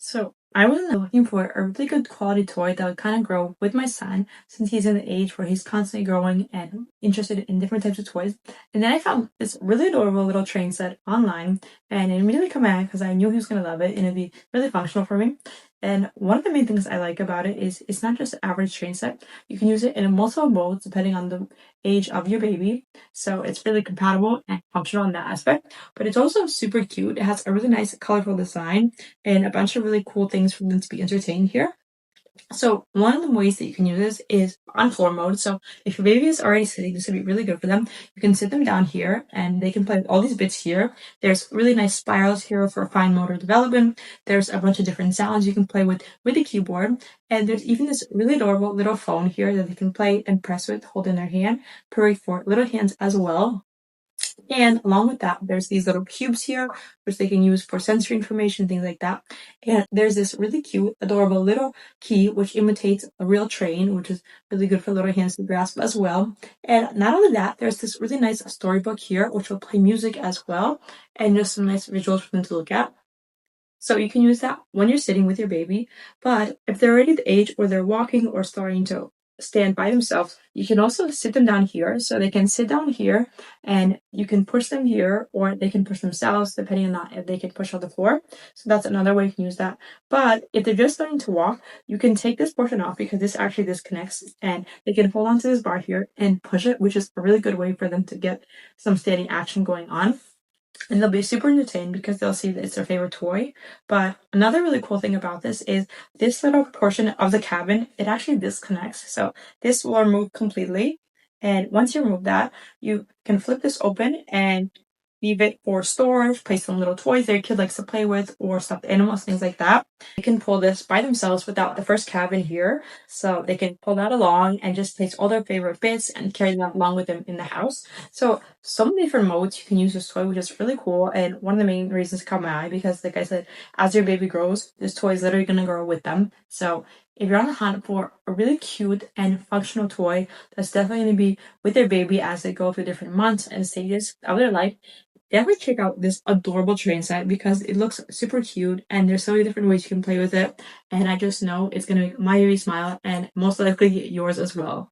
So I was looking for a really good quality toy that would kind of grow with my son since he's in the age where he's constantly growing and interested in different types of toys. And then I found this really adorable little train set online and it immediately caught my eye because I knew he was going to love it and it'd be really functional for me. And one of the main things I like about it is it's not just an average train set. You can use it in multiple modes depending on the age of your baby. So it's really compatible and functional in that aspect. But it's also super cute. It has a really nice colorful design and a bunch of really cool things for them to be entertained here. So one of the ways that you can use this is on floor mode. So if your baby is already sitting, this would be really good for them. You can sit them down here and they can play with all these bits here. There's really nice spirals here for fine motor development. There's a bunch of different sounds you can play with the keyboard. And there's even this really adorable little phone here that they can play and press with, hold in their hand, perfect for little hands as well. And along with that, there's these little cubes here, which they can use for sensory information, things like that. And there's this really cute, adorable little key, which imitates a real train, which is really good for little hands to grasp as well. And not only that, there's this really nice storybook here, which will play music as well, and just some nice visuals for them to look at. So you can use that when you're sitting with your baby, but if they're already the age where they're walking or starting to stand by themselves, you can also sit them down here. So they can sit down here and you can push them here or they can push themselves depending on if they can push on the floor. So that's another way you can use that. But if they're just starting to walk, you can take this portion off because this actually disconnects and they can hold onto this bar here and push it, which is a really good way for them to get some standing action going on. And they'll be super entertained because they'll see that it's their favorite toy. But another really cool thing about this is this little portion of the cabin, it actually disconnects. So this will remove completely. And once you remove that, you can flip this open and leave it for storage, place some little toys that your kid likes to play with or stuffed animals, things like that. They can pull this by themselves without the first cabin here. So they can pull that along and just place all their favorite bits and carry them along with them in the house. So many different modes you can use this toy, which is really cool. And one of the main reasons caught my eye because, like I said, as your baby grows, this toy is literally going to grow with them. So if you're on the hunt for a really cute and functional toy that's definitely going to be with their baby as they go through different months and stages of their life, definitely check out this adorable train set because it looks super cute and there's so many different ways you can play with it. And I just know it's going to make my baby smile and most likely yours as well.